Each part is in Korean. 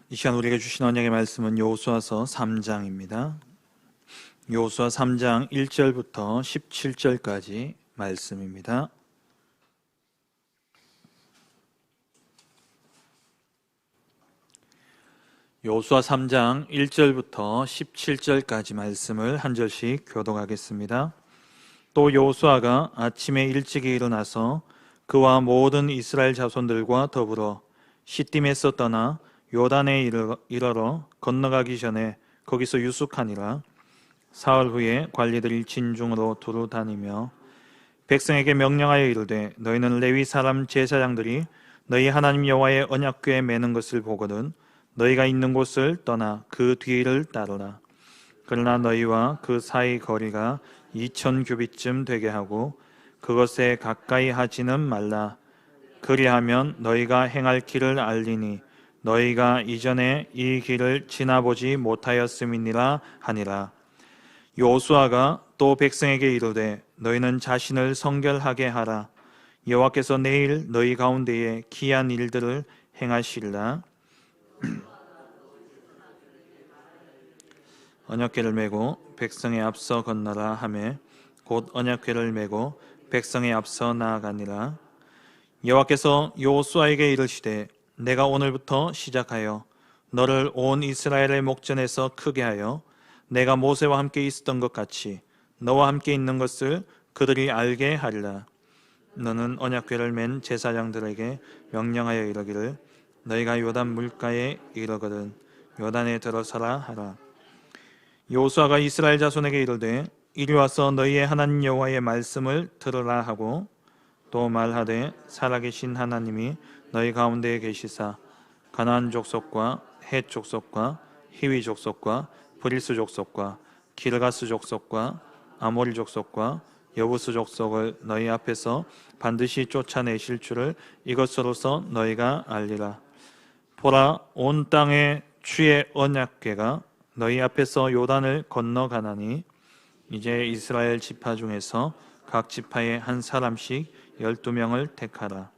이 시간 우리에게 주신 언약의 말씀은 여호수아서 3장입니다. 여호수아 3장 1절부터 17절까지 말씀입니다. 여호수아 3장 1절부터 17절까지 말씀을 한 절씩 교독하겠습니다. 또 여호수아가 아침에 일찍이 일어나서 그와 모든 이스라엘 자손들과 더불어 시딤에서 떠나 요단에 이르러 건너가기 전에 거기서 유숙하니라. 사흘 후에 관리들이 진중으로 두루 다니며 백성에게 명령하여 이르되 너희는 레위 사람 제사장들이 너희 하나님 여호와의 언약궤에 매는 것을 보거든 너희가 있는 곳을 떠나 그 뒤를 따르라. 그러나 너희와 그 사이 거리가 2000규빗쯤 되게 하고 그것에 가까이 하지는 말라. 그리하면 너희가 행할 길을 알리니 너희가 이전에 이 길을 지나보지 못하였음이니라 하니라. 여호수아가 또 백성에게 이르되 너희는 자신을 성결하게 하라. 여호와께서 내일 너희 가운데에 기이한 일들을 행하시리라. 언약궤를 메고 백성의 앞서 건너라 하매 곧 언약궤를 메고 백성의 앞서 나아가니라. 여호와께서 여호수아에게 이르시되 내가 오늘부터 시작하여 너를 온 이스라엘의 목전에서 크게 하여 내가 모세와 함께 있었던 것 같이 너와 함께 있는 것을 그들이 알게 하리라. 너는 언약궤를 맨 제사장들에게 명령하여 이르기를 너희가 요단 물가에 이르거든 요단에 들어서라 하라. 여호수아가 이스라엘 자손에게 이르되 이리 와서 너희의 하나님 여호와의 말씀을 들으라 하고 또 말하되 살아계신 하나님이 너희 가운데에 계시사 가나안 족속과 헷 족속과 히위 족속과 브리스 족속과 기르가스 족속과 아모리 족속과 여부스 족속을 너희 앞에서 반드시 쫓아내실 줄을 이것으로서 너희가 알리라. 보라, 온 땅에 주의 언약궤가 너희 앞에서 요단을 건너가나니 이제 이스라엘 지파 중에서 각 지파에 한 사람씩 12명을 택하라.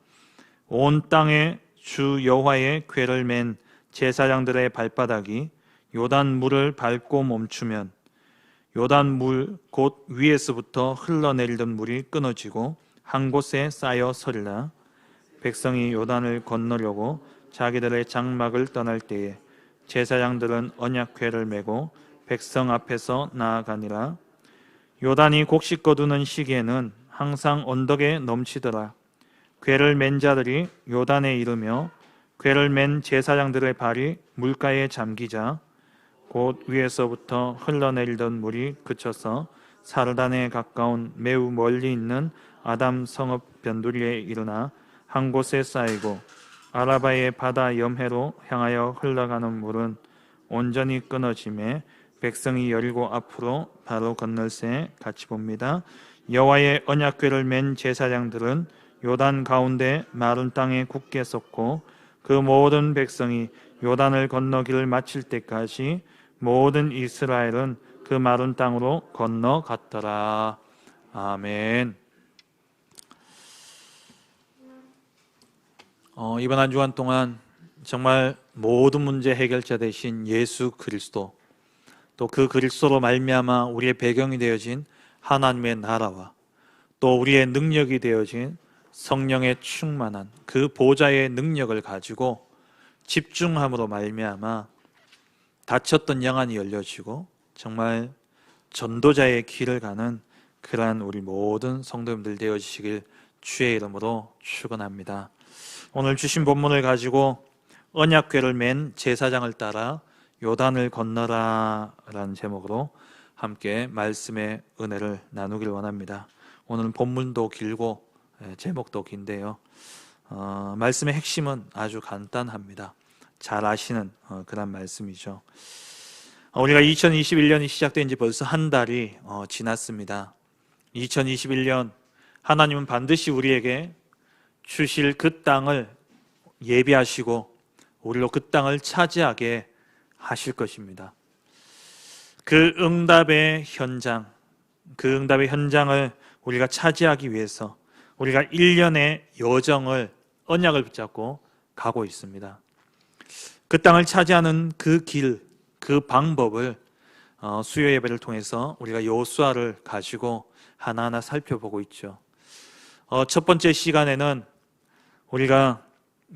온 땅에 주 여호와의 궤를 맨 제사장들의 발바닥이 요단 물을 밟고 멈추면 요단 물 곧 위에서부터 흘러내리던 물이 끊어지고 한 곳에 쌓여 서리라. 백성이 요단을 건너려고 자기들의 장막을 떠날 때에 제사장들은 언약궤를 메고 백성 앞에서 나아가니라. 요단이 곡식 거두는 시기에는 항상 언덕에 넘치더라. 궤를 맨 자들이 요단에 이르며 궤를 맨 제사장들의 발이 물가에 잠기자 곧 위에서부터 흘러내리던 물이 그쳐서 사르단에 가까운 매우 멀리 있는 아담 성읍 변두리에 이르나 한 곳에 쌓이고 아라바의 바다 염해로 향하여 흘러가는 물은 온전히 끊어지매 백성이 여리고 앞으로 바로 건널새 같이 봅니다. 여호와의 언약궤를 맨 제사장들은 요단 가운데 마른 땅에 굳게 섰고 그 모든 백성이 요단을 건너기를 마칠 때까지 모든 이스라엘은 그 마른 땅으로 건너갔더라. 아멘. 이번 한 주간 동안 정말 모든 문제 해결자 되신 예수 그리스도 또 그 그리스도로 말미암아 우리의 배경이 되어진 하나님의 나라와 또 우리의 능력이 되어진 성령의 충만한 그 보좌의 능력을 가지고 집중함으로 말미암아 닫혔던 영안이 열려지고 정말 전도자의 길을 가는 그러한 우리 모든 성도님들 되어지시길 주의 이름으로 축원합니다. 오늘 주신 본문을 가지고 언약궤를 맨 제사장을 따라 요단을 건너라 라는 제목으로 함께 말씀의 은혜를 나누길 원합니다. 오늘 본문도 길고 제목도 긴데요. 말씀의 핵심은 아주 간단합니다. 잘 아시는 그런 말씀이죠. 우리가 2021년이 시작된 지 벌써 한 달이 지났습니다. 2021년 하나님은 반드시 우리에게 주실 그 땅을 예비하시고 우리로 그 땅을 차지하게 하실 것입니다. 그 응답의 현장을 우리가 차지하기 위해서 우리가 1년의 여정을 언약을 붙잡고 가고 있습니다. 그 땅을 차지하는 그 길, 그 방법을 수요 예배를 통해서 우리가 여호수아를 가지고 하나하나 살펴보고 있죠. 첫 번째 시간에는 우리가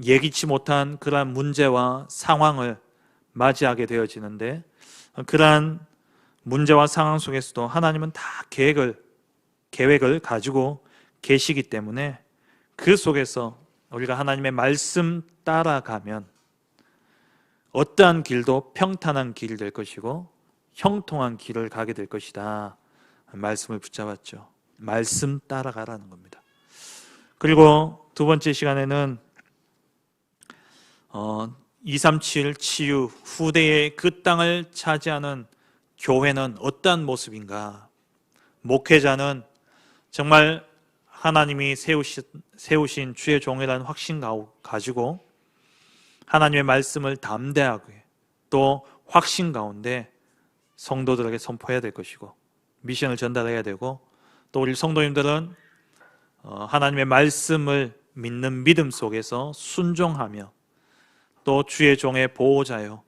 예기치 못한 그러한 문제와 상황을 맞이하게 되어지는데, 그러한 문제와 상황 속에서도 하나님은 다 계획을 가지고 계시기 때문에 그 속에서 우리가 하나님의 말씀 따라가면 어떠한 길도 평탄한 길이 될 것이고 형통한 길을 가게 될 것이다. 말씀을 붙잡았죠. 말씀 따라가라는 겁니다. 그리고 두 번째 시간에는 237 치유 후대의 그 땅을 차지하는 교회는 어떠한 모습인가? 목회자는 정말 하나님이 세우신 주의 종이라는 확신 가지고 하나님의 말씀을 담대하게 또 확신 가운데 성도들에게 선포해야 될 것이고 미션을 전달해야 되고, 또 우리 성도님들은 하나님의 말씀을 믿는 믿음 속에서 순종하며 또 주의 종의 보호자요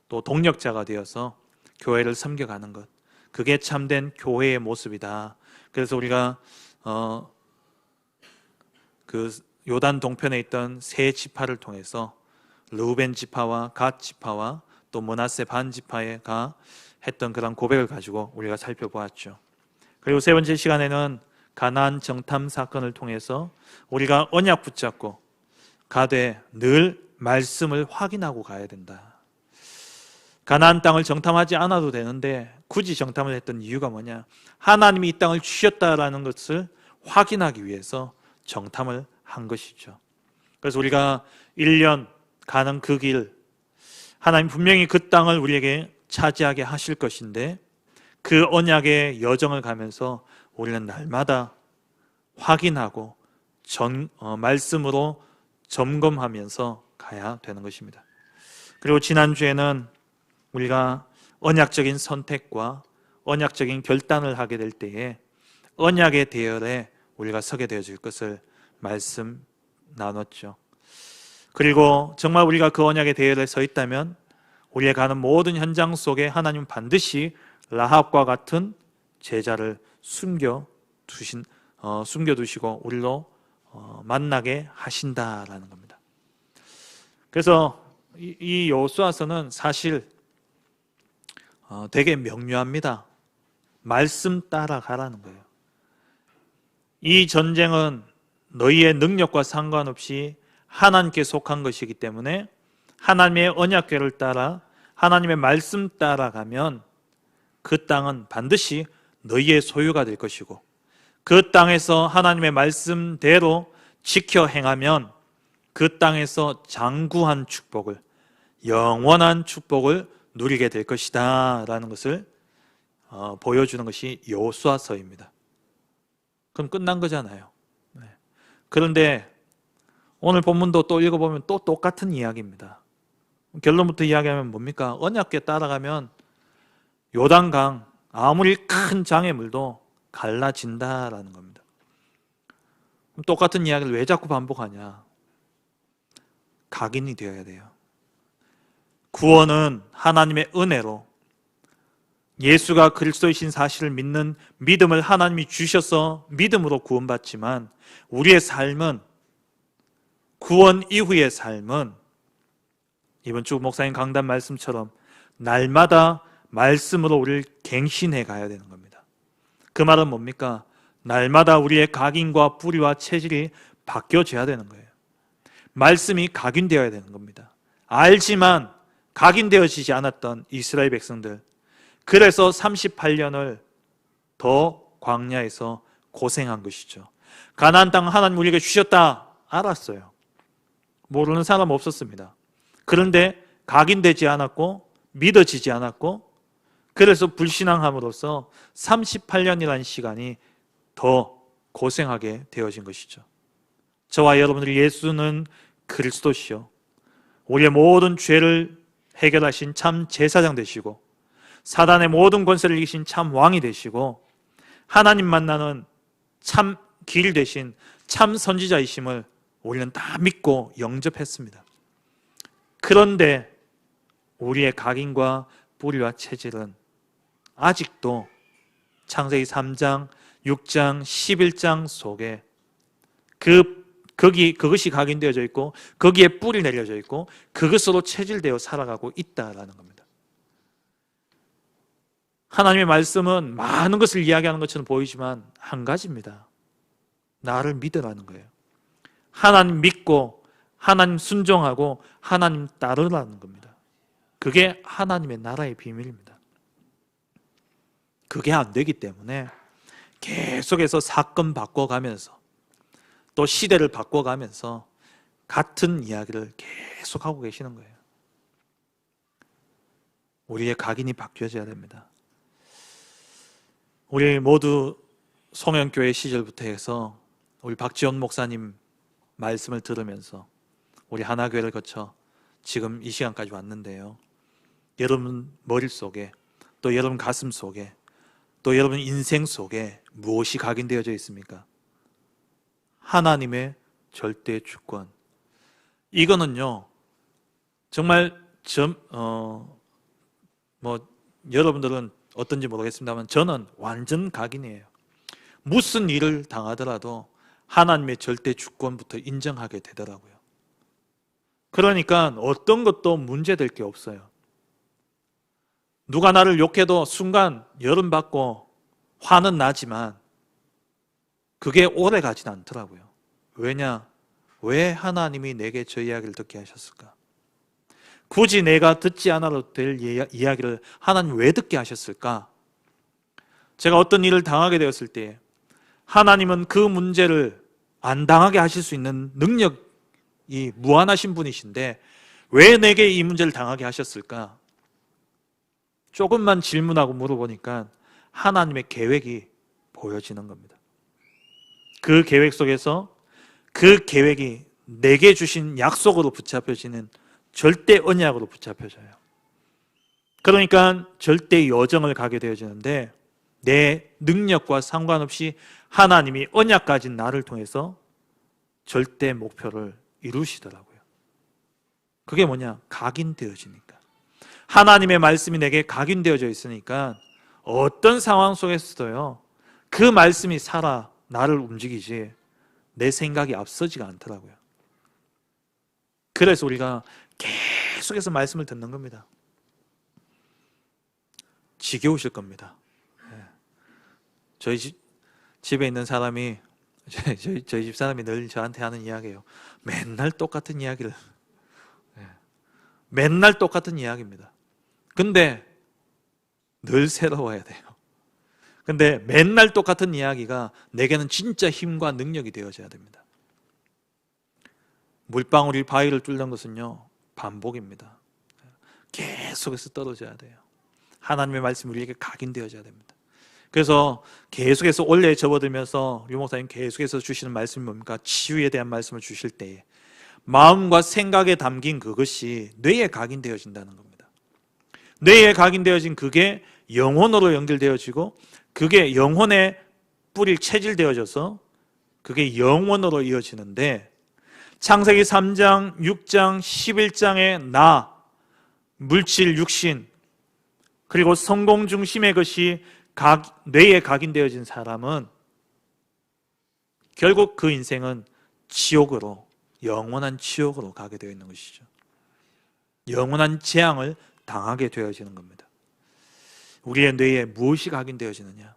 또 동력자가 되어서 교회를 섬겨가는 것, 그게 참된 교회의 모습이다. 그래서 우리가 그 요단 동편에 있던 세 지파를 통해서 르우벤 지파와 갓 지파와 또 므낫세 반 지파가 했던 그런 고백을 가지고 우리가 살펴보았죠. 그리고 세 번째 시간에는 가나안 정탐 사건을 통해서 우리가 언약 붙잡고 가되 늘 말씀을 확인하고 가야 된다. 가나안 땅을 정탐하지 않아도 되는데 굳이 정탐을 했던 이유가 뭐냐? 하나님이 이 땅을 주셨다라는 것을 확인하기 위해서 정탐을 한 것이죠. 그래서 우리가 1년 가는 그 길, 하나님 분명히 그 땅을 우리에게 차지하게 하실 것인데 그 언약의 여정을 가면서 우리는 날마다 확인하고 말씀으로 점검하면서 가야 되는 것입니다. 그리고 지난주에는 우리가 언약적인 선택과 언약적인 결단을 하게 될 때에 언약의 대열에 우리가 서게 되어질 것을 말씀 나눴죠. 그리고 정말 우리가 그 언약의 대열에 서 있다면 우리의 가는 모든 현장 속에 하나님은 반드시 라합과 같은 제자를 숨겨두시고 우리로 만나게 하신다라는 겁니다. 그래서 이 여호수아서는 사실 되게 명료합니다. 말씀 따라가라는 거예요. 이 전쟁은 너희의 능력과 상관없이 하나님께 속한 것이기 때문에 하나님의 언약궤를 따라 하나님의 말씀 따라가면 그 땅은 반드시 너희의 소유가 될 것이고 그 땅에서 하나님의 말씀대로 지켜 행하면 그 땅에서 장구한 축복을, 영원한 축복을 누리게 될 것이다 라는 것을 보여주는 것이 여호수아서입니다. 그럼 끝난 거잖아요. 그런데 오늘 본문도 또 읽어보면 또 똑같은 이야기입니다. 결론부터 이야기하면 뭡니까? 언약궤 따라가면 요단강 아무리 큰 장애물도 갈라진다라는 겁니다. 그럼 똑같은 이야기를 왜 자꾸 반복하냐? 각인이 되어야 돼요. 구원은 하나님의 은혜로 예수가 그리스도이신 사실을 믿는 믿음을 하나님이 주셔서 믿음으로 구원받지만 우리의 삶은, 구원 이후의 삶은 이번 주 목사님 강단 말씀처럼 날마다 말씀으로 우리를 갱신해 가야 되는 겁니다. 그 말은 뭡니까? 날마다 우리의 각인과 뿌리와 체질이 바뀌어져야 되는 거예요. 말씀이 각인되어야 되는 겁니다. 알지만 각인되어지지 않았던 이스라엘 백성들, 그래서 38년을 더 광야에서 고생한 것이죠. 가나안 땅 하나님 우리에게 주셨다 알았어요. 모르는 사람 없었습니다. 그런데 각인되지 않았고 믿어지지 않았고 그래서 불신앙함으로써 38년이라는 시간이 더 고생하게 되어진 것이죠. 저와 여러분들이 예수는 그리스도시요 우리의 모든 죄를 해결하신 참 제사장 되시고 사단의 모든 권세를 이기신 참 왕이 되시고 하나님 만나는 참 길 되신 참 선지자이심을 우리는 다 믿고 영접했습니다. 그런데 우리의 각인과 뿌리와 체질은 아직도 창세기 3장, 6장, 11장 속에 그것이 각인되어져 있고 거기에 뿌리 내려져 있고 그것으로 체질되어 살아가고 있다라는 겁니다. 하나님의 말씀은 많은 것을 이야기하는 것처럼 보이지만 한 가지입니다. 나를 믿으라는 거예요. 하나님 믿고 하나님 순종하고 하나님 따르라는 겁니다. 그게 하나님의 나라의 비밀입니다. 그게 안 되기 때문에 계속해서 사건 바꿔가면서 또 시대를 바꿔가면서 같은 이야기를 계속하고 계시는 거예요. 우리의 각인이 바뀌어져야 됩니다. 우리 모두 송영교회 시절부터 해서 우리 박지원 목사님 말씀을 들으면서 우리 하나교회를 거쳐 지금 이 시간까지 왔는데요. 여러분 머릿속에 또 여러분 가슴 속에 또 여러분 인생 속에 무엇이 각인되어져 있습니까? 하나님의 절대 주권. 이거는요 정말 여러분들은 어떤지 모르겠습니다만 저는 완전 각인이에요. 무슨 일을 당하더라도 하나님의 절대 주권부터 인정하게 되더라고요. 그러니까 어떤 것도 문제될 게 없어요. 누가 나를 욕해도 순간 열음받고 화는 나지만 그게 오래 가진 않더라고요. 왜냐? 왜 하나님이 내게 저 이야기를 듣게 하셨을까? 굳이 내가 듣지 않아도 될 이야기를 하나님 왜 듣게 하셨을까? 제가 어떤 일을 당하게 되었을 때 하나님은 그 문제를 안 당하게 하실 수 있는 능력이 무한하신 분이신데 왜 내게 이 문제를 당하게 하셨을까? 조금만 질문하고 물어보니까 하나님의 계획이 보여지는 겁니다. 그 계획 속에서 그 계획이 내게 주신 약속으로 붙잡혀지는 절대 언약으로 붙잡혀져요. 그러니까 절대 여정을 가게 되어지는데 내 능력과 상관없이 하나님이 언약 가진 나를 통해서 절대 목표를 이루시더라고요. 그게 뭐냐? 각인되어지니까. 하나님의 말씀이 내게 각인되어져 있으니까 어떤 상황 속에서도요 그 말씀이 살아 나를 움직이지 내 생각이 앞서지가 않더라고요. 그래서 우리가 계속해서 말씀을 듣는 겁니다. 지겨우실 겁니다. 저희 집에 있는 사람이 저희 집 사람이 늘 저한테 하는 이야기예요. 맨날 똑같은 이야기를 맨날 똑같은 이야기입니다. 근데 늘 새로워야 돼요. 근데 맨날 똑같은 이야기가 내게는 진짜 힘과 능력이 되어져야 됩니다. 물방울이 바위를 뚫는 것은요 반복입니다. 계속해서 떨어져야 돼요. 하나님의 말씀이 우리에게 각인되어져야 됩니다. 그래서 계속해서 원래 접어들면서 류 목사님 계속해서 주시는 말씀이 뭡니까? 치유에 대한 말씀을 주실 때에 마음과 생각에 담긴 그것이 뇌에 각인되어진다는 겁니다. 뇌에 각인되어진 그게 영혼으로 연결되어지고 그게 영혼에 뿌리 체질되어져서 그게 영혼으로 이어지는데 창세기 3장, 6장, 11장의 나, 물질, 육신 그리고 성공 중심의 것이 뇌에 각인되어진 사람은 결국 그 인생은 지옥으로 영원한 지옥으로 가게 되어 있는 것이죠. 영원한 재앙을 당하게 되어지는 겁니다. 우리의 뇌에 무엇이 각인되어지느냐?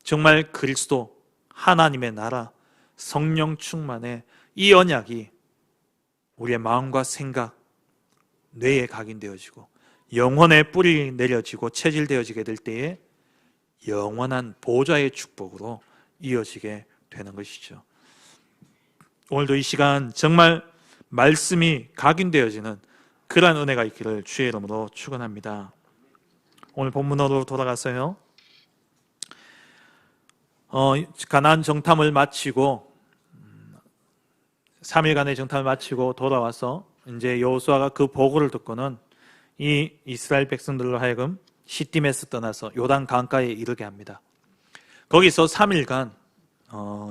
정말 그리스도, 하나님의 나라, 성령 충만의 이 언약이 우리의 마음과 생각, 뇌에 각인되어지고 영혼의 뿌리 내려지고 체질되어지게 될 때에 영원한 보좌의 축복으로 이어지게 되는 것이죠. 오늘도 이 시간 정말 말씀이 각인되어지는 그러한 은혜가 있기를 주의 이름으로 축원합니다. 오늘 본문으로 돌아가서요. 가나안 정탐을 마치고 3일간의 정탐을 마치고 돌아와서 이제 여호수아가 그 보고를 듣고는 이 이스라엘 백성들로 하여금 시딤에서 떠나서 요단 강가에 이르게 합니다. 거기서 3일간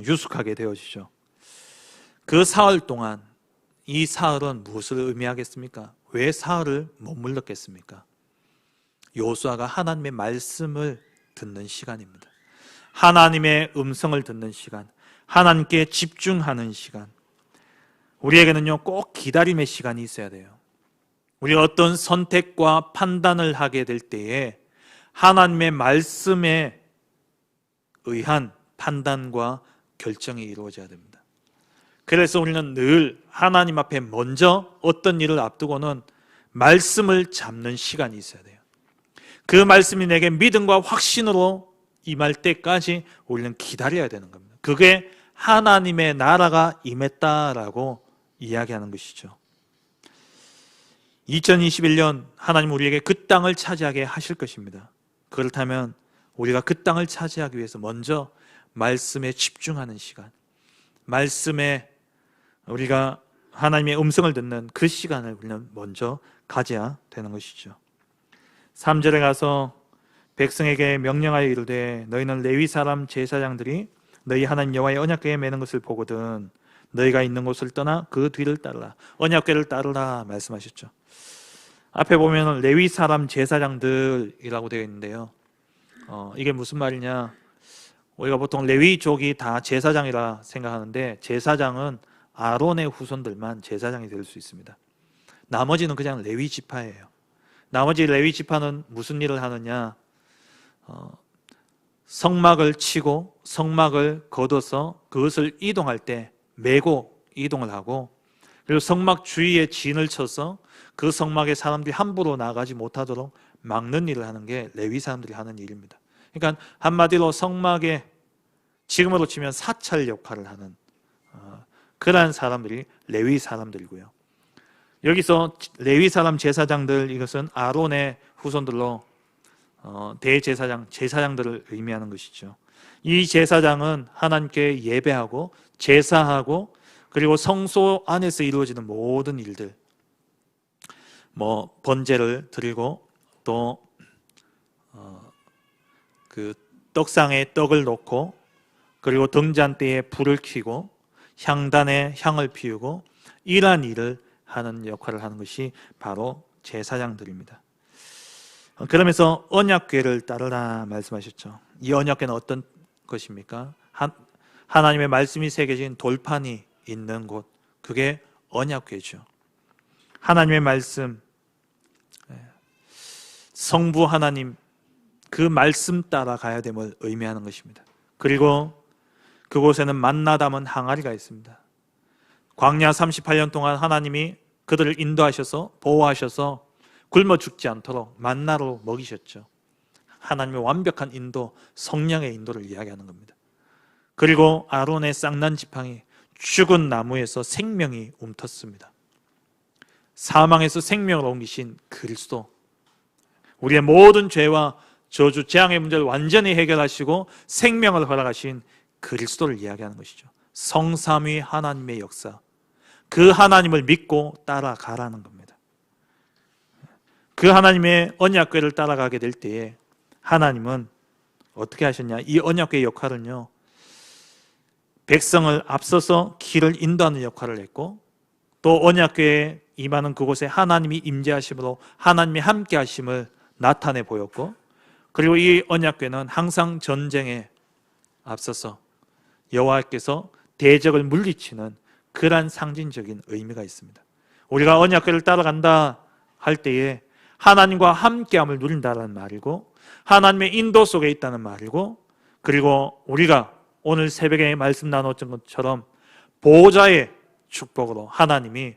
유숙하게 되어지죠. 그 사흘 동안 이 사흘은 무엇을 의미하겠습니까? 왜 사흘을 머물렀겠습니까? 여호수아가 하나님의 말씀을 듣는 시간입니다. 하나님의 음성을 듣는 시간, 하나님께 집중하는 시간. 우리에게는요, 꼭 기다림의 시간이 있어야 돼요. 우리 어떤 선택과 판단을 하게 될 때에 하나님의 말씀에 의한 판단과 결정이 이루어져야 됩니다. 그래서 우리는 늘 하나님 앞에 먼저 어떤 일을 앞두고는 말씀을 잡는 시간이 있어야 돼요. 그 말씀이 내게 믿음과 확신으로 임할 때까지 우리는 기다려야 되는 겁니다. 그게 하나님의 나라가 임했다라고 이야기하는 것이죠. 2021년 하나님 우리에게 그 땅을 차지하게 하실 것입니다. 그렇다면 우리가 그 땅을 차지하기 위해서 먼저 말씀에 집중하는 시간, 말씀에 우리가 하나님의 음성을 듣는 그 시간을 우리는 먼저 가져야 되는 것이죠. 3절에 가서 백성에게 명령하여 이르되 너희는 레위 사람 제사장들이 너희 하나님 여호와의 언약궤에 매는 것을 보거든 너희가 있는 곳을 떠나 그 뒤를 따르라. 언약궤를 따르라 말씀하셨죠. 앞에 보면 레위 사람 제사장들이라고 되어 있는데요. 이게 무슨 말이냐? 우리가 보통 레위족이 다 제사장이라 생각하는데 제사장은 아론의 후손들만 제사장이 될 수 있습니다. 나머지는 그냥 레위 지파예요. 나머지 레위 지파는 무슨 일을 하느냐? 성막을 치고 성막을 걷어서 그것을 이동할 때 메고 이동을 하고, 그리고 성막 주위에 진을 쳐서 그 성막에 사람들이 함부로 나가지 못하도록 막는 일을 하는 게 레위 사람들이 하는 일입니다. 그러니까 한마디로 성막에 지금으로 치면 사찰 역할을 하는 그러한 사람들이 레위 사람들이고요. 여기서 레위 사람 제사장들, 이것은 아론의 후손들로 대제사장, 제사장들을 의미하는 것이죠. 이 제사장은 하나님께 예배하고 제사하고 그리고 성소 안에서 이루어지는 모든 일들, 번제를 드리고 또 그 떡상에 떡을 놓고 그리고 등잔대에 불을 켜고 향단에 향을 피우고 이러한 일을 하는 역할을 하는 것이 바로 제사장들입니다. 그러면서 언약궤를 따르라 말씀하셨죠. 이 언약궤는 어떤 것입니까? 하나님의 말씀이 새겨진 돌판이 있는 곳, 그게 언약궤죠. 하나님의 말씀, 성부 하나님, 그 말씀 따라 가야 됨을 의미하는 것입니다. 그리고 그곳에는 만나 담은 항아리가 있습니다. 광야 38년 동안 하나님이 그들을 인도하셔서 보호하셔서 굶어 죽지 않도록 만나로 먹이셨죠. 하나님의 완벽한 인도, 성령의 인도를 이야기하는 겁니다. 그리고 아론의 쌍난 지팡이, 죽은 나무에서 생명이 움텄습니다. 사망에서 생명을 옮기신 그리스도, 우리의 모든 죄와 저주, 재앙의 문제를 완전히 해결하시고 생명을 허락하신 그리스도를 이야기하는 것이죠. 성삼위 하나님의 역사, 그 하나님을 믿고 따라가라는 겁니다. 그 하나님의 언약궤를 따라가게 될 때에 하나님은 어떻게 하셨냐? 이 언약궤의 역할은요, 백성을 앞서서 길을 인도하는 역할을 했고, 또 언약궤에 임하는 그곳에 하나님이 임재하심으로 하나님이 함께 하심을 나타내 보였고, 그리고 이 언약궤는 항상 전쟁에 앞서서 여호와께서 대적을 물리치는 그러한 상징적인 의미가 있습니다. 우리가 언약궤를 따라간다 할 때에 하나님과 함께함을 누린다는 말이고, 하나님의 인도 속에 있다는 말이고, 그리고 우리가 오늘 새벽에 말씀 나눴던 것처럼 보호자의 축복으로 하나님이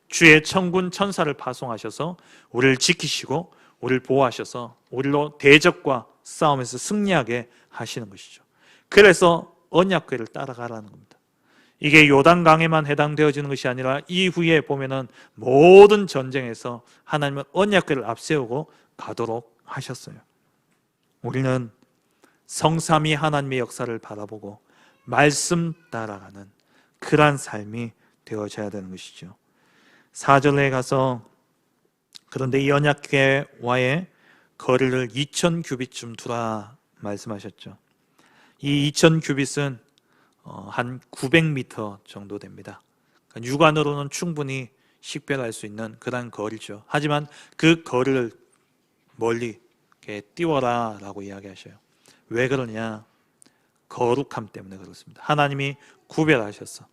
주의 천군 천사를 파송하셔서 우리를 지키시고 우리를 보호하셔서 우리로 대적과 싸움에서 승리하게 하시는 것이죠. 그래서 언약궤를 따라가라는 겁니다. 이게 요단강에만 해당되어지는 것이 아니라 이후에 보면은 모든 전쟁에서 하나님은 언약궤를 앞세우고 가도록 하셨어요. 우리는 성삼위 하나님의 역사를 바라보고 말씀 따라가는 그러한 삶이 되어져야 되는 것이죠. 4절에 가서 그런데 이 언약궤와의 거리를 2000규빗쯤 두라 말씀하셨죠. 이 2000규빗은 한 900m 정도 됩니다. 그러니까 육안으로는 충분히 식별할 수 있는 그런 거리죠. 하지만 그 거리를 멀리 이렇게 띄워라 라고 이야기하셔요. 왜 그러냐? 거룩함 때문에 그렇습니다. 하나님이 구별하셨어.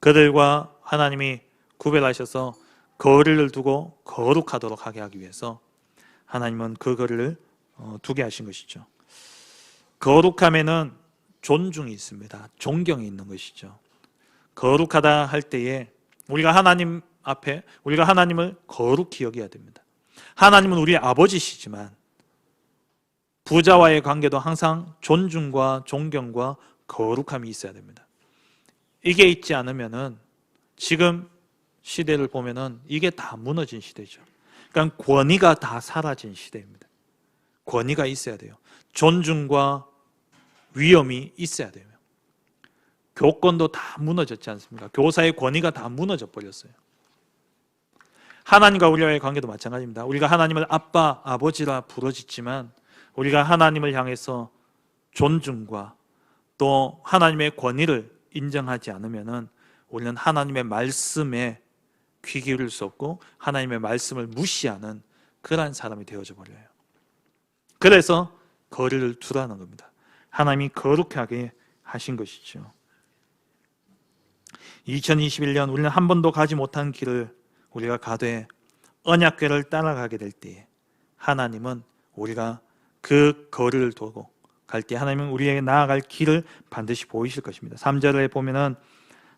그들과 하나님이 구별하셔서 거리를 두고 거룩하도록 하게 하기 위해서 하나님은 그 거리를 두게 하신 것이죠. 거룩함에는 존중이 있습니다. 존경이 있는 것이죠. 거룩하다 할 때에 우리가 하나님 앞에 우리가 하나님을 거룩히 여겨야 됩니다. 하나님은 우리의 아버지시지만 부자와의 관계도 항상 존중과 존경과 거룩함이 있어야 됩니다. 이게 있지 않으면은 지금 시대를 보면은 이게 다 무너진 시대죠. 그러니까 권위가 다 사라진 시대입니다. 권위가 있어야 돼요. 존중과 위엄이 있어야 돼요. 교권도 다 무너졌지 않습니까? 교사의 권위가 다 무너져 버렸어요. 하나님과 우리와의 관계도 마찬가지입니다. 우리가 하나님을 아빠, 아버지라 부르짖지만 우리가 하나님을 향해서 존중과 또 하나님의 권위를 인정하지 않으면은 우리는 하나님의 말씀에 귀 기울일 수 없고 하나님의 말씀을 무시하는 그러한 사람이 되어져 버려요. 그래서 거리를 두라는 겁니다. 하나님이 거룩하게 하신 것이죠. 2021년 우리는 한 번도 가지 못한 길을 우리가 가되 언약궤를 따라가게 될 때에 하나님은 우리가 그 거리를 두고 갈 때 하나님은 우리에게 나아갈 길을 반드시 보이실 것입니다. 3절에 보면은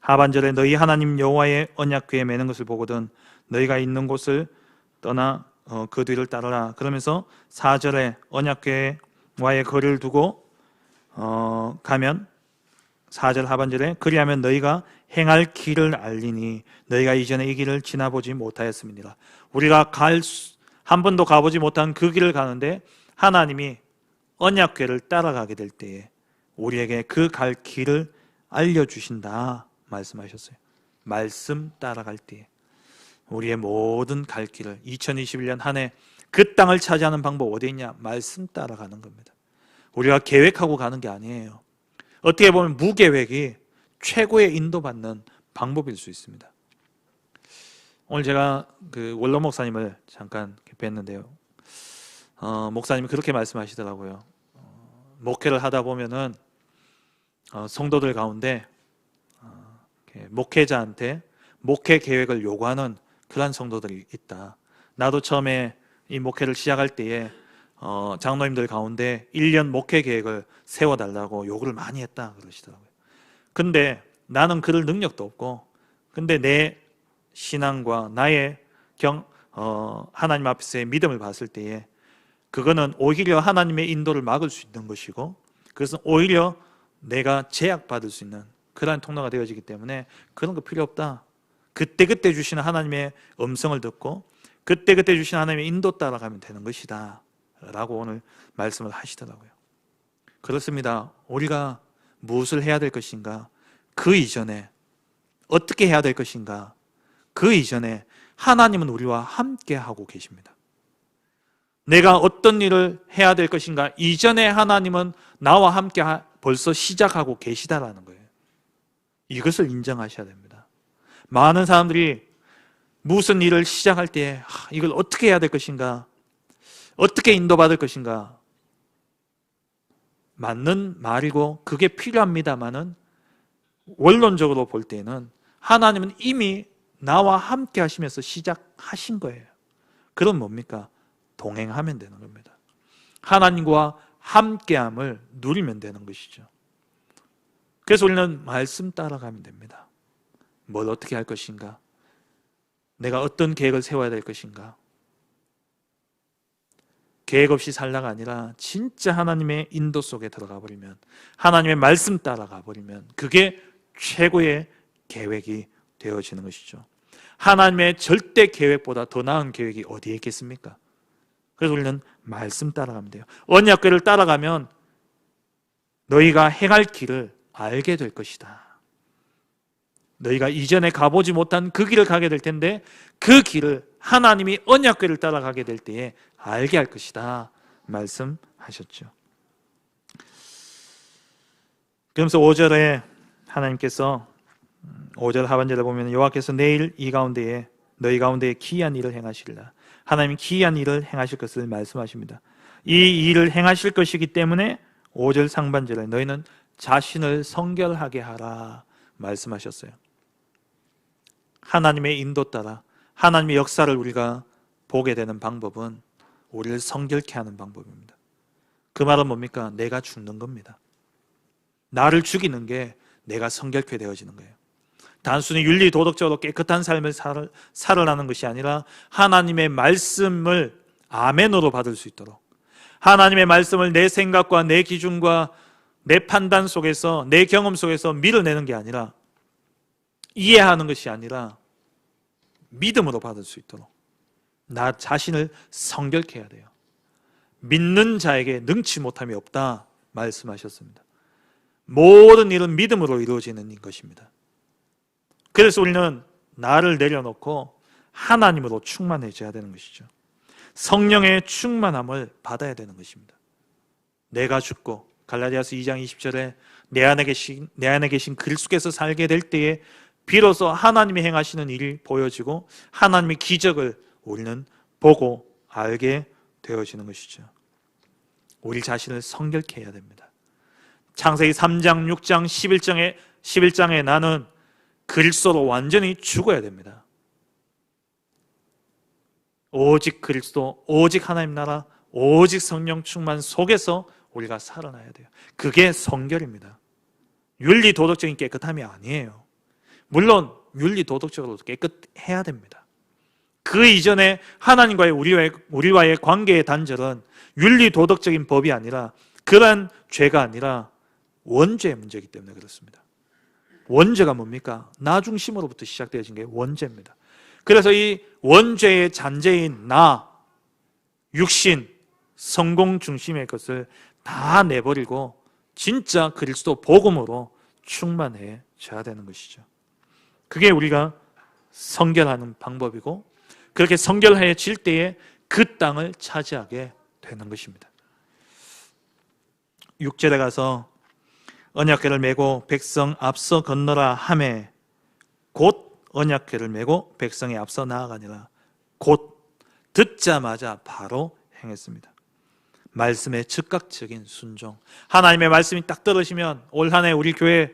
하반절에 너희 하나님 여호와의 언약궤에 매는 것을 보거든 너희가 있는 곳을 떠나 그 뒤를 따르라. 그러면서 4절에 언약궤와의 거리를 두고 가면 4절 하반절에 그리하면 너희가 행할 길을 알리니 너희가 이전에 이 길을 지나보지 못하였습니다. 우리가 한 번도 가보지 못한 그 길을 가는데 하나님이 언약궤를 따라가게 될 때에 우리에게 그 갈 길을 알려주신다 말씀하셨어요. 말씀 따라갈 때에 우리의 모든 갈 길을 2021년 한 해 그 땅을 차지하는 방법 어디 있냐? 말씀 따라가는 겁니다. 우리가 계획하고 가는 게 아니에요. 어떻게 보면 무계획이 최고의 인도받는 방법일 수 있습니다. 오늘 제가 그 원로 목사님을 잠깐 뵀는데요. 목사님이 그렇게 말씀하시더라고요. 목회를 하다 보면은 성도들 가운데 목회자한테 목회 계획을 요구하는 그런 성도들이 있다. 나도 처음에 이 목회를 시작할 때에 장로님들 가운데 1년 목회 계획을 세워달라고 요구를 많이 했다 그러시더라고요. 근데 나는 그럴 능력도 없고 근데 내 신앙과 나의 하나님 앞에서의 믿음을 봤을 때에 그거는 오히려 하나님의 인도를 막을 수 있는 것이고 그래서 오히려 내가 제약받을 수 있는 그러한 통로가 되어지기 때문에 그런 거 필요 없다. 그때그때 주시는 하나님의 음성을 듣고 그때그때 주시는 하나님의 인도 따라가면 되는 것이다 라고 오늘 말씀을 하시더라고요. 그렇습니다. 우리가 무엇을 해야 될 것인가, 그 이전에 어떻게 해야 될 것인가, 그 이전에 하나님은 우리와 함께 하고 계십니다. 내가 어떤 일을 해야 될 것인가 이전에 하나님은 나와 함께 벌써 시작하고 계시다라는 거예요. 이것을 인정하셔야 됩니다. 많은 사람들이 무슨 일을 시작할 때 이걸 어떻게 해야 될 것인가, 어떻게 인도받을 것인가, 맞는 말이고 그게 필요합니다만은 원론적으로 볼 때는 하나님은 이미 나와 함께 하시면서 시작하신 거예요. 그럼 뭡니까? 동행하면 되는 겁니다. 하나님과 함께함을 누리면 되는 것이죠. 그래서 우리는 말씀 따라가면 됩니다. 뭘 어떻게 할 것인가? 내가 어떤 계획을 세워야 될 것인가? 계획 없이 살다가 아니라 진짜 하나님의 인도 속에 들어가 버리면, 하나님의 말씀 따라가 버리면 그게 최고의 계획이 되어지는 것이죠. 하나님의 절대 계획보다 더 나은 계획이 어디에 있겠습니까? 그래서 우리는 말씀 따라가면 돼요. 언약궤를 따라가면 너희가 행할 길을 알게 될 것이다. 너희가 이전에 가보지 못한 그 길을 가게 될 텐데 그 길을 하나님이 언약궤를 따라가게 될 때에 알게 할 것이다 말씀하셨죠. 그러면서 5절에 하나님께서 5절 하반절에 보면 여호와께서 내일 이 가운데에 너희 가운데에 기이한 일을 행하시리라. 하나님이 기이한 일을 행하실 것을 말씀하십니다. 이 일을 행하실 것이기 때문에 5절 상반절에 너희는 자신을 성결하게 하라 말씀하셨어요. 하나님의 인도 따라 하나님의 역사를 우리가 보게 되는 방법은 우리를 성결케 하는 방법입니다. 그 말은 뭡니까? 내가 죽는 겁니다. 나를 죽이는 게 내가 성결케 되어지는 거예요. 단순히 윤리 도덕적으로 깨끗한 삶을 살아가는 것이 아니라 하나님의 말씀을 아멘으로 받을 수 있도록, 하나님의 말씀을 내 생각과 내 기준과 내 판단 속에서, 내 경험 속에서 밀어내는 게 아니라, 이해하는 것이 아니라 믿음으로 받을 수 있도록 나 자신을 성결케 해야 돼요. 믿는 자에게 능치 못함이 없다 말씀하셨습니다. 모든 일은 믿음으로 이루어지는 것입니다. 그래서 우리는 나를 내려놓고 하나님으로 충만해져야 되는 것이죠. 성령의 충만함을 받아야 되는 것입니다. 내가 죽고 갈라디아서 2장 20절에 내 안에 계신 그리스도께서 살게 될 때에 비로소 하나님이 행하시는 일이 보여지고 하나님의 기적을 우리는 보고 알게 되어지는 것이죠. 우리 자신을 성결케 해야 됩니다. 창세기 3장, 6장, 11장에 나는 그리스도로 완전히 죽어야 됩니다. 오직 그리스도, 오직 하나님 나라, 오직 성령 충만 속에서 우리가 살아나야 돼요. 그게 성결입니다. 윤리 도덕적인 깨끗함이 아니에요. 물론 윤리 도덕적으로 깨끗해야 됩니다. 그 이전에 하나님과의 우리와의 관계의 단절은 윤리 도덕적인 법이 아니라, 그러한 죄가 아니라 원죄의 문제이기 때문에 그렇습니다. 원죄가 뭡니까? 나 중심으로부터 시작되어진 게 원죄입니다. 그래서 이 원죄의 잔재인 나, 육신, 성공 중심의 것을 다 내버리고 진짜 그리스도 복음으로 충만해져야 되는 것이죠. 그게 우리가 성결하는 방법이고, 그렇게 성결해질 때에 그 땅을 차지하게 되는 것입니다. 6절에 가서 언약궤를 메고 백성 앞서 건너라 하매 곧 언약궤를 메고 백성에 앞서 나아가니라. 곧 듣자마자 바로 행했습니다. 말씀의 즉각적인 순종. 하나님의 말씀이 딱 떨어지면 올 한 해 우리 교회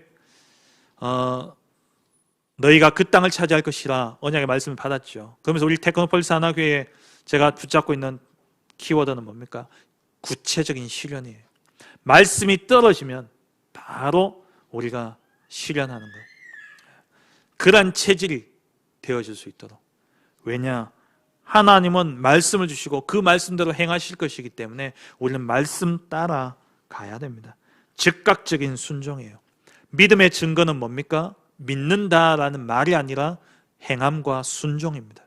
너희가 그 땅을 차지할 것이라 언약의 말씀을 받았죠. 그러면서 우리 테크노폴리스 하나교회에 제가 붙잡고 있는 키워드는 뭡니까? 구체적인 실현이에요. 말씀이 떨어지면 바로 우리가 실현하는 것. 그런 체질이 되어질 수 있도록. 왜냐? 하나님은 말씀을 주시고 그 말씀대로 행하실 것이기 때문에 우리는 말씀 따라 가야 됩니다. 즉각적인 순종이에요. 믿음의 증거는 뭡니까? 믿는다라는 말이 아니라 행함과 순종입니다.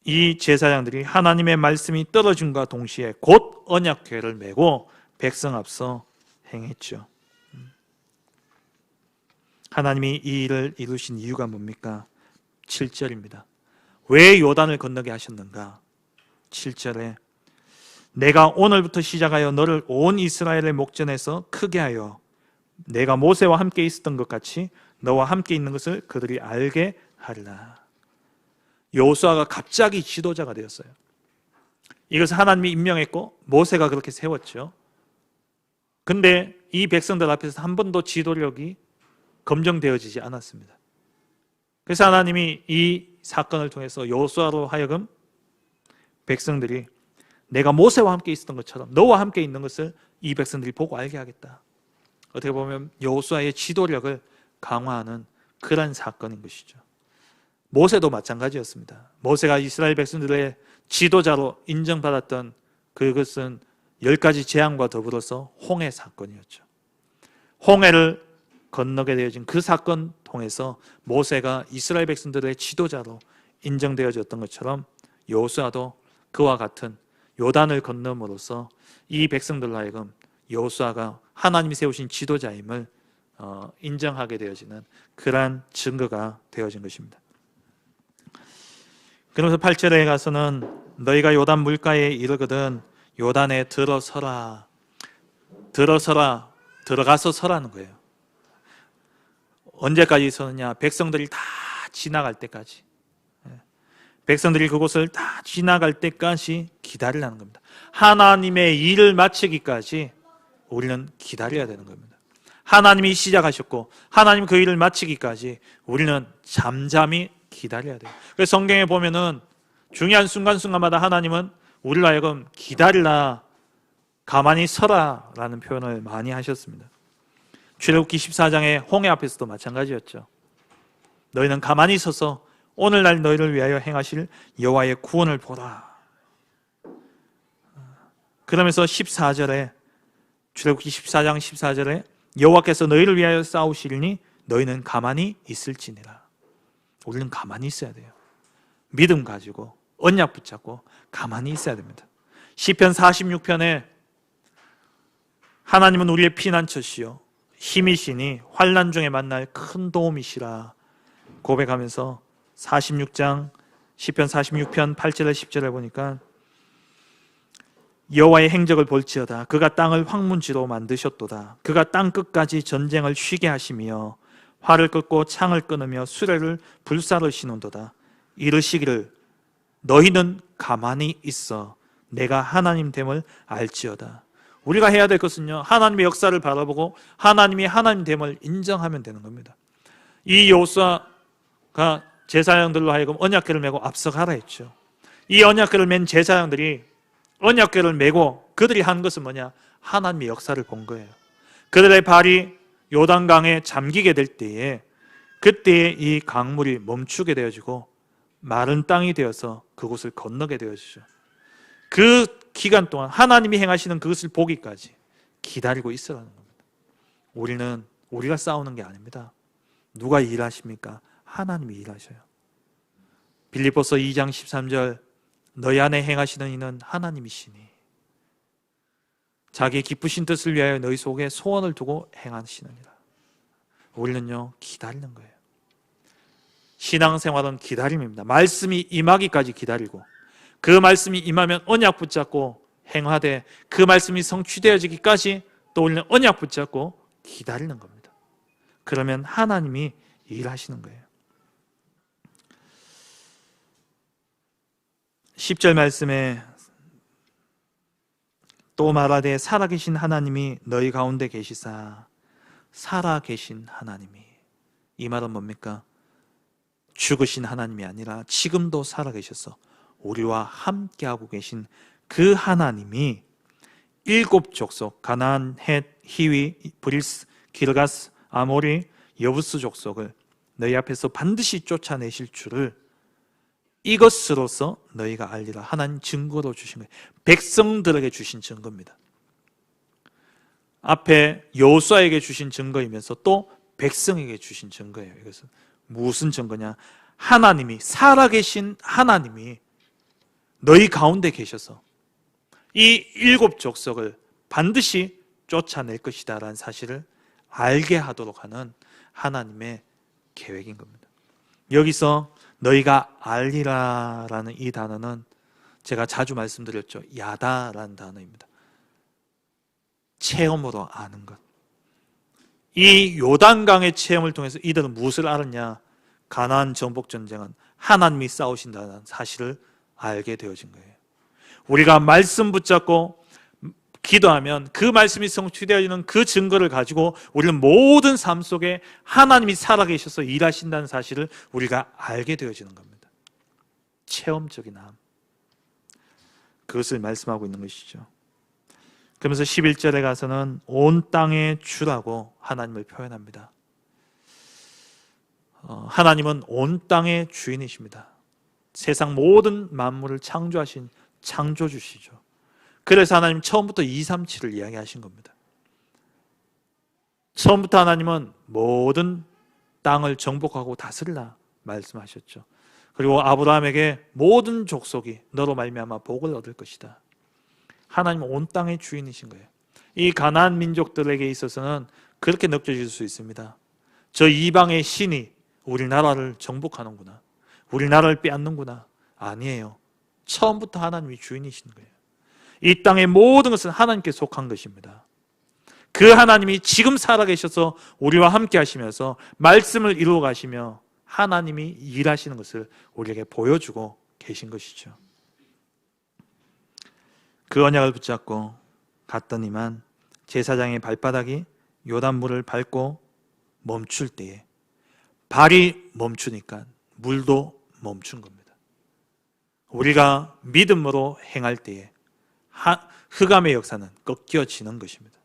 이 제사장들이 하나님의 말씀이 떨어짐과 동시에 곧 언약궤를 메고 백성 앞서 행했죠. 하나님이 이 일을 이루신 이유가 뭡니까? 7절입니다. 왜 요단을 건너게 하셨는가? 7절에 내가 오늘부터 시작하여 너를 온 이스라엘의 목전에서 크게 하여 내가 모세와 함께 있었던 것 같이 너와 함께 있는 것을 그들이 알게 하리라. 여호수아가 갑자기 지도자가 되었어요. 이것을 하나님이 임명했고 모세가 그렇게 세웠죠. 근데 이 백성들 앞에서 한 번도 지도력이 검증되어지지 않았습니다. 그래서 하나님이 이 사건을 통해서 여호수아로 하여금 백성들이 내가 모세와 함께 있었던 것처럼 너와 함께 있는 것을 이 백성들이 보고 알게 하겠다. 어떻게 보면 여호수아의 지도력을 강화하는 그런 사건인 것이죠. 모세도 마찬가지였습니다. 모세가 이스라엘 백성들의 지도자로 인정받았던 그것은 10가지 재앙과 더불어서 홍해 사건이었죠. 홍해를 건너게 되어진 그 사건 통해서 모세가 이스라엘 백성들의 지도자로 인정되어졌던 것처럼 여호수아도 그와 같은 요단을 건너므로써 이 백성들로 하여금 여호수아가 하나님이 세우신 지도자임을 인정하게 되어지는 그러한 증거가 되어진 것입니다. 그러면서 8절에 가서는 너희가 요단 물가에 이르거든 요단에 들어서라. 들어가서 서라는 거예요. 언제까지 서느냐? 백성들이 다 지나갈 때까지. 백성들이 그곳을 다 지나갈 때까지 기다리라는 겁니다. 하나님의 일을 마치기까지 우리는 기다려야 되는 겁니다. 하나님이 시작하셨고 하나님 그 일을 마치기까지 우리는 잠잠히 기다려야 돼요. 그래서 성경에 보면은 중요한 순간순간마다 하나님은 우리로 하여금 기다리라, 가만히 서라 라는 표현을 많이 하셨습니다. 출애굽기 14장의 홍해 앞에서도 마찬가지였죠. 너희는 가만히 서서 오늘날 너희를 위하여 행하실 여호와의 구원을 보라. 그러면서 14절에 출애굽기 14장 14절에 여호와께서 너희를 위하여 싸우시리니 너희는 가만히 있을지니라. 우리는 가만히 있어야 돼요. 믿음 가지고 언약 붙잡고 가만히 있어야 됩니다. 시편 46편에 하나님은 우리의 피난처시요 힘이시니 환난 중에 만날 큰 도움이시라 고백하면서 46장 시편 46편 8절에 10절에 보니까 여호와의 행적을 볼지어다 그가 땅을 황문지로 만드셨도다 그가 땅 끝까지 전쟁을 쉬게 하시며 활을 끄고 창을 끊으며 수레를 불사르시는도다 이르시기를 너희는 가만히 있어 내가 하나님 됨을 알지어다. 우리가 해야 될 것은요, 하나님의 역사를 바라보고 하나님이 하나님 됨을 인정하면 되는 겁니다. 이 여호수아가 제사장들로 하여금 언약궤를 메고 앞서가라 했죠. 이 언약궤를 맨 제사장들이 언약궤를 메고 그들이 한 것은 뭐냐? 하나님의 역사를 본 거예요. 그들의 발이 요단강에 잠기게 될 때에 그때에 이 강물이 멈추게 되어지고 마른 땅이 되어서 그곳을 건너게 되어지죠. 그 기간 동안 하나님이 행하시는 그것을 보기까지 기다리고 있으라는 겁니다. 우리가 싸우는 게 아닙니다. 누가 일하십니까? 하나님이 일하셔요. 빌립보서 2장 13절 너희 안에 행하시는 이는 하나님이시니 자기 기쁘신 뜻을 위하여 너희 속에 소원을 두고 행하시느니라. 우리는요 기다리는 거예요. 신앙생활은 기다림입니다. 말씀이 임하기까지 기다리고 그 말씀이 임하면 언약 붙잡고 행하되 그 말씀이 성취되어지기까지 또 우리는 언약 붙잡고 기다리는 겁니다. 그러면 하나님이 일하시는 거예요. 10절 말씀에 또 말하되 살아계신 하나님이 너희 가운데 계시사 살아계신 하나님이 이 말은 뭡니까? 죽으신 하나님이 아니라 지금도 살아계셔서 우리와 함께하고 계신 그 하나님이 7 족속 가나안, 헷, 히위, 브리스, 기르가스, 아모리, 여부스 족속을 너희 앞에서 반드시 쫓아내실 줄을 이것으로서 너희가 알리라. 하나님 증거로 주신 거예요. 백성들에게 주신 증거입니다. 앞에 여호수아에게 주신 증거이면서 또 백성에게 주신 증거예요. 이것은 무슨 증거냐? 하나님이 살아계신 하나님이 너희 가운데 계셔서 이 7 족속을 반드시 쫓아낼 것이다 라는 사실을 알게 하도록 하는 하나님의 계획인 겁니다. 여기서 너희가 알리라 라는 이 단어는 제가 자주 말씀드렸죠. 야다라는 단어입니다. 체험으로 아는 것. 이 요단강의 체험을 통해서 이들은 무엇을 알았냐? 가나안 정복 전쟁은 하나님이 싸우신다는 사실을 알게 되어진 거예요. 우리가 말씀 붙잡고 기도하면 그 말씀이 성취되어지는 그 증거를 가지고 우리는 모든 삶 속에 하나님이 살아계셔서 일하신다는 사실을 우리가 알게 되어지는 겁니다. 체험적인 암. 그것을 말씀하고 있는 것이죠. 그러면서 11절에 가서는 온 땅의 주라고 하나님을 표현합니다. 하나님은 온 땅의 주인이십니다. 세상 모든 만물을 창조하신 창조주시죠. 그래서 하나님 처음부터 237을 이야기하신 겁니다. 처음부터 하나님은 모든 땅을 정복하고 다스리라 말씀하셨죠. 그리고 아브라함에게 모든 족속이 너로 말미암아 복을 얻을 것이다. 하나님은 온 땅의 주인이신 거예요. 이 가나안 민족들에게 있어서는 그렇게 느껴질 수 있습니다. 저 이방의 신이 우리나라를 정복하는구나, 우리나라를 빼앗는구나. 아니에요. 처음부터 하나님이 주인이신 거예요. 이 땅의 모든 것은 하나님께 속한 것입니다. 그 하나님이 지금 살아계셔서 우리와 함께 하시면서 말씀을 이루어 가시며 하나님이 일하시는 것을 우리에게 보여주고 계신 것이죠. 그 언약을 붙잡고 갔더니만 제사장의 발바닥이 요단물을 밟고 멈출 때에 발이 멈추니까 물도 멈춘 겁니다. 우리가 믿음으로 행할 때에 흑암의 역사는 꺾여지는 것입니다.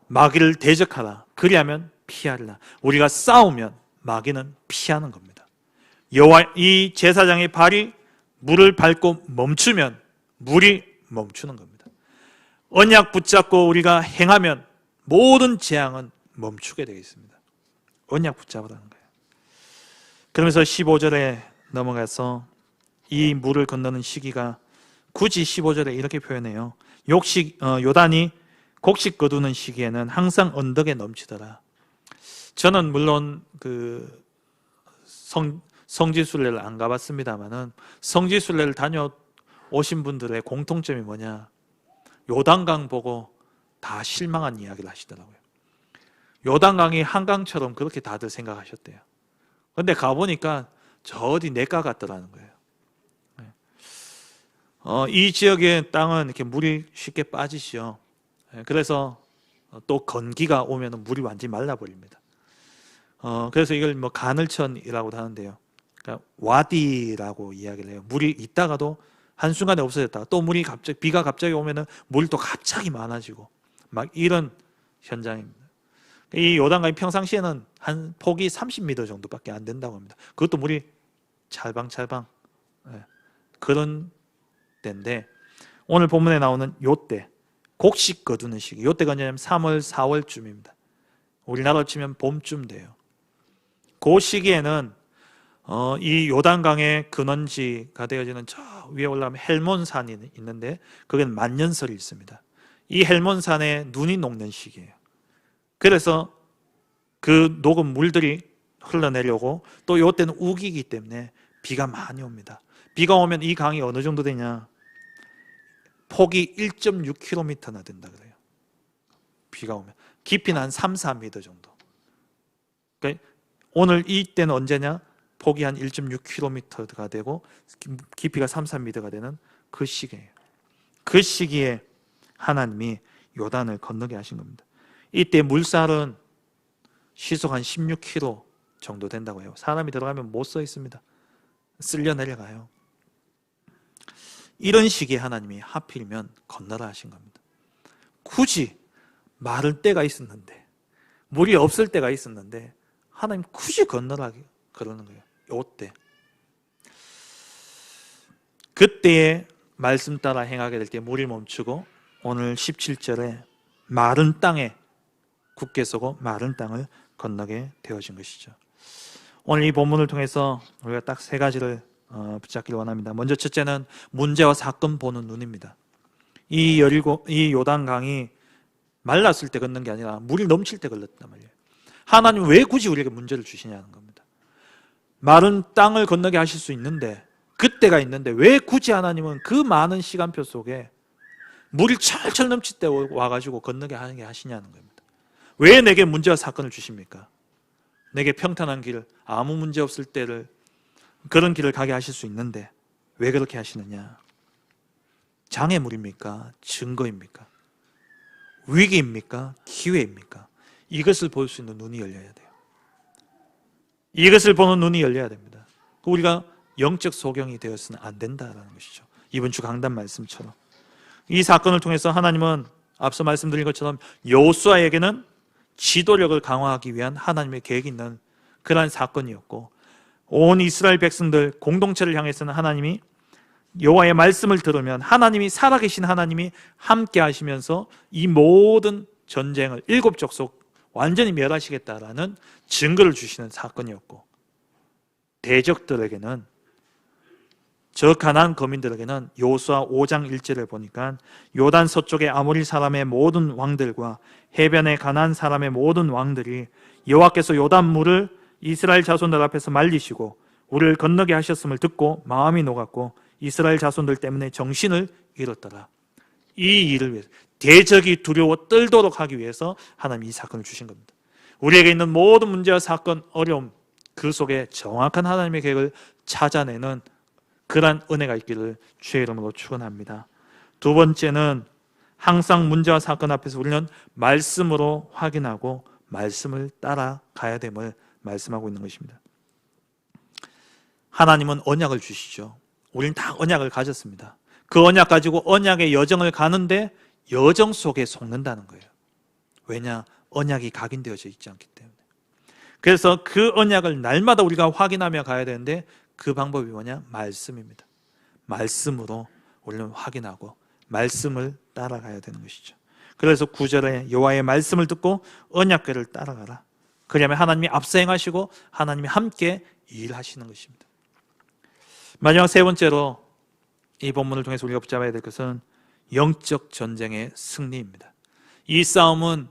마귀를 대적하라. 그리하면 피하리라. 우리가 싸우면 마귀는 피하는 겁니다. 여호와 이 제사장의 발이 물을 밟고 멈추면 물이 멈추는 겁니다. 언약 붙잡고 우리가 행하면 모든 재앙은 멈추게 되겠습니다. 언약 붙잡으라는 거예요. 그러면서 15절에 넘어가서 이 물을 건너는 시기가 굳이 15절에 이렇게 표현해요. 요단이 곡식 거두는 시기에는 항상 언덕에 넘치더라. 저는 물론 그 성지순례를 안 가봤습니다만은 성지순례를 다녀오신 분들의 공통점이 뭐냐? 요단강 보고 다 실망한 이야기를 하시더라고요. 요단강이 한강처럼 그렇게 다들 생각하셨대요. 그런데 가보니까 저 어디 내과 같더라는 거예요. 이 지역의 땅은 이렇게 물이 쉽게 빠지시오. 그래서 또 건기가 오면 물이 완전히 말라버립니다. 그래서 이걸 뭐 가늘천이라고도 하는데요. 그러니까 와디라고 이야기를 해요. 물이 있다가도 한순간에 없어졌다가 또 비가 갑자기 오면은 물이 또 갑자기 많아지고 막 이런 현장입니다. 이 요단강이 평상시에는 한 폭이 30m 정도밖에 안 된다고 합니다. 그것도 물이 찰방찰방 그런 때인데 오늘 본문에 나오는 요때 곡식 거두는 시기, 요때가 언제냐면 3월, 4월쯤입니다. 우리나라로 치면 봄쯤 돼요. 그 시기에는 이 요단강의 근원지가 되어지는 저 위에 올라가면 헬몬산이 있는데 거기는 만년설이 있습니다. 이 헬몬산에 눈이 녹는 시기예요. 그래서 그 녹은 물들이 흘러내려오고 또 요때는 우기이기 때문에 비가 많이 옵니다. 비가 오면 이 강이 어느 정도 되냐? 폭이 1.6km나 된다 그래요. 비가 오면 깊이는 한 3, 4m 정도. 그러니까 오늘 이때는 언제냐? 폭이 한 1.6km가 되고 깊이가 3, 4m가 되는 그 시기예요. 그 시기에 하나님이 요단을 건너게 하신 겁니다. 이때 물살은 시속 한 16km 정도 된다고 해요. 사람이 들어가면 못 서 있습니다. 쓸려 내려가요. 이런 시기에 하나님이 하필이면 건너라 하신 겁니다. 굳이 마를 때가 있었는데 물이 없을 때가 있었는데 하나님 굳이 건너라 그러는 거예요. 요때 그때에 말씀 따라 행하게 될 때 물이 멈추고 오늘 17절에 마른 땅에 굳게 서고 마른 땅을 건너게 되어진 것이죠. 오늘 이 본문을 통해서 우리가 딱 세 가지를 붙잡기를 원합니다. 먼저 첫째는 문제와 사건 보는 눈입니다. 이 요단강이 말랐을 때 걷는 게 아니라 물이 넘칠 때 걸렸단 말이에요. 하나님 왜 굳이 우리에게 문제를 주시냐는 겁니다. 마른 땅을 건너게 하실 수 있는데 그때가 있는데 왜 굳이 하나님은 그 많은 시간표 속에 물이 철철 넘칠 때 와가지고 건너게 하시냐는 겁니다. 왜 내게 문제와 사건을 주십니까? 내게 평탄한 길, 아무 문제 없을 때를 그런 길을 가게 하실 수 있는데 왜 그렇게 하시느냐? 장애물입니까? 증거입니까? 위기입니까? 기회입니까? 이것을 볼 수 있는 눈이 열려야 돼요. 이것을 보는 눈이 열려야 됩니다. 우리가 영적 소경이 되어서는 안 된다라는 것이죠. 이번 주 강단 말씀처럼 이 사건을 통해서 하나님은 앞서 말씀드린 것처럼 여호수아에게는 지도력을 강화하기 위한 하나님의 계획이 있는 그러한 사건이었고 온 이스라엘 백성들 공동체를 향해서는 하나님이 여호와의 말씀을 들으면 하나님이 살아계신 하나님이 함께 하시면서 이 모든 전쟁을 7족속 완전히 멸하시겠다라는 증거를 주시는 사건이었고 대적들에게는 저 가나안 거민들에게는 여호수아 5장 1절을 보니까 요단 서쪽의 아모리 사람의 모든 왕들과 해변의 가나안 사람의 모든 왕들이 여호와께서 요단 물을 이스라엘 자손들 앞에서 말리시고 우리를 건너게 하셨음을 듣고 마음이 녹았고 이스라엘 자손들 때문에 정신을 잃었더라. 이 일을 위해서 대적이 두려워 떨도록 하기 위해서 하나님이 이 사건을 주신 겁니다. 우리에게 있는 모든 문제와 사건, 어려움, 그 속에 정확한 하나님의 계획을 찾아내는 그러한 은혜가 있기를 주의 이름으로 축원합니다. 두 번째는 항상 문제와 사건 앞에서 우리는 말씀으로 확인하고 말씀을 따라가야 됨을 말씀하고 있는 것입니다. 하나님은 언약을 주시죠. 우리는 다 언약을 가졌습니다. 그 언약 가지고 언약의 여정을 가는데 여정 속에 속는다는 거예요. 왜냐? 언약이 각인되어져 있지 않기 때문에. 그래서 그 언약을 날마다 우리가 확인하며 가야 되는데 그 방법이 뭐냐? 말씀입니다. 말씀으로 우리는 확인하고 말씀을 따라가야 되는 것이죠. 그래서 9절에 여호와의 말씀을 듣고 언약궤를 따라가라. 그러면 하나님이 앞서 행하시고 하나님이 함께 일하시는 것입니다. 마지막 세 번째로 이 본문을 통해서 우리가 붙잡아야 될 것은 영적 전쟁의 승리입니다. 이 싸움은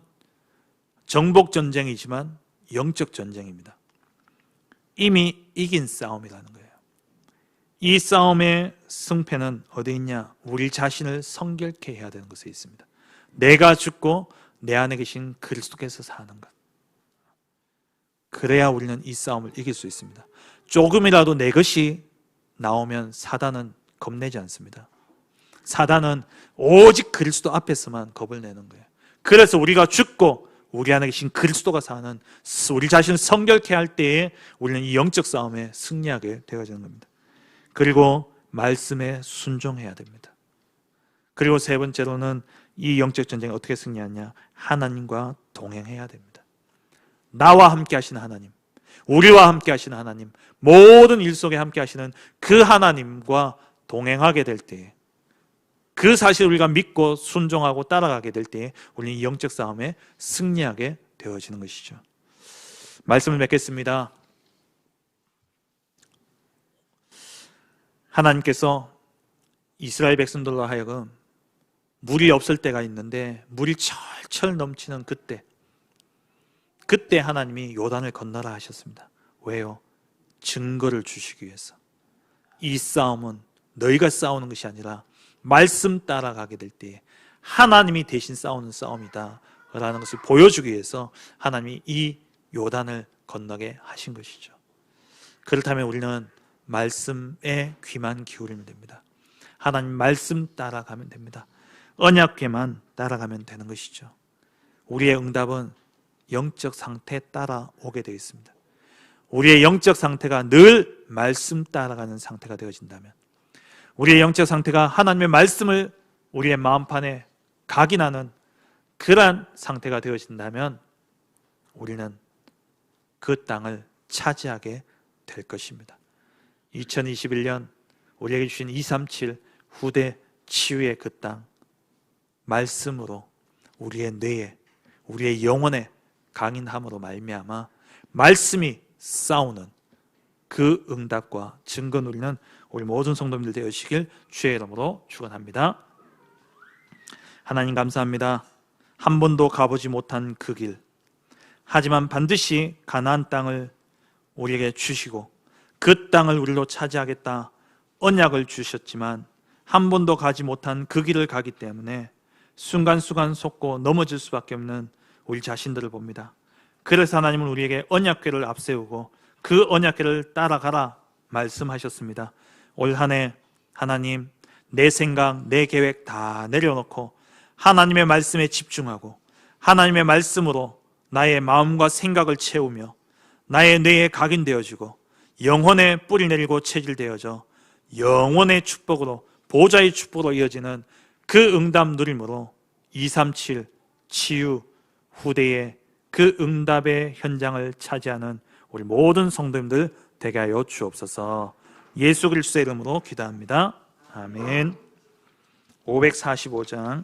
정복 전쟁이지만 영적 전쟁입니다. 이미 이긴 싸움이라는 거예요. 이 싸움의 승패는 어디 있냐? 우리 자신을 성결케 해야 되는 것에 있습니다. 내가 죽고 내 안에 계신 그리스도께서 사는 것. 그래야 우리는 이 싸움을 이길 수 있습니다. 조금이라도 내 것이 나오면 사단은 겁내지 않습니다. 사단은 오직 그리스도 앞에서만 겁을 내는 거예요. 그래서 우리가 죽고 우리 안에 계신 그리스도가 사는 우리 자신을 성결케 할 때에 우리는 이 영적 싸움에 승리하게 되어지는 겁니다. 그리고 말씀에 순종해야 됩니다. 그리고 세 번째로는 이 영적 전쟁에 어떻게 승리하냐? 하나님과 동행해야 됩니다. 나와 함께 하시는 하나님, 우리와 함께 하시는 하나님, 모든 일 속에 함께 하시는 그 하나님과 동행하게 될 때에, 그 사실을 우리가 믿고 순종하고 따라가게 될 때에 우리는 이 영적 싸움에 승리하게 되어지는 것이죠. 말씀을 맺겠습니다. 하나님께서 이스라엘 백성들로 하여금 물이 없을 때가 있는데 물이 철철 넘치는 그때 하나님이 요단을 건너라 하셨습니다. 왜요? 증거를 주시기 위해서. 이 싸움은 너희가 싸우는 것이 아니라 말씀 따라가게 될 때에 하나님이 대신 싸우는 싸움이다 라는 것을 보여주기 위해서 하나님이 이 요단을 건너게 하신 것이죠. 그렇다면 우리는 말씀에 귀만 기울이면 됩니다. 하나님 말씀 따라가면 됩니다. 언약궤만 따라가면 되는 것이죠. 우리의 응답은 영적 상태에 따라오게 되어 있습니다. 우리의 영적 상태가 늘 말씀 따라가는 상태가 되어진다면, 우리의 영적 상태가 하나님의 말씀을 우리의 마음판에 각인하는 그러한 상태가 되어진다면 우리는 그 땅을 차지하게 될 것입니다. 2021년 우리에게 주신 237 후대 치유의 그 땅, 말씀으로 우리의 뇌에, 우리의 영혼에 강인함으로 말미암아 말씀이 싸우는 그 응답과 증거 누리는 우리 모든 성도님들 되시길 주의 이름으로 축원합니다. 하나님 감사합니다. 한 번도 가보지 못한 그 길, 하지만 반드시 가나안 땅을 우리에게 주시고 그 땅을 우리로 차지하겠다 언약을 주셨지만 한 번도 가지 못한 그 길을 가기 때문에 순간순간 속고 넘어질 수밖에 없는 우리 자신들을 봅니다. 그래서 하나님은 우리에게 언약궤를 앞세우고 그 언약궤를 따라가라 말씀하셨습니다. 올 한 해 하나님, 내 생각, 내 계획 다 내려놓고 하나님의 말씀에 집중하고 하나님의 말씀으로 나의 마음과 생각을 채우며 나의 뇌에 각인되어지고 영혼에 뿌리 내리고 체질되어져 영혼의 축복으로, 보좌의 축복으로 이어지는 그 응답 누림으로 237 치유 후대의 그 응답의 현장을 차지하는 우리 모든 성도님들 되게 하여 주옵소서. 예수 그리스도의 이름으로 기도합니다. 아멘. 545장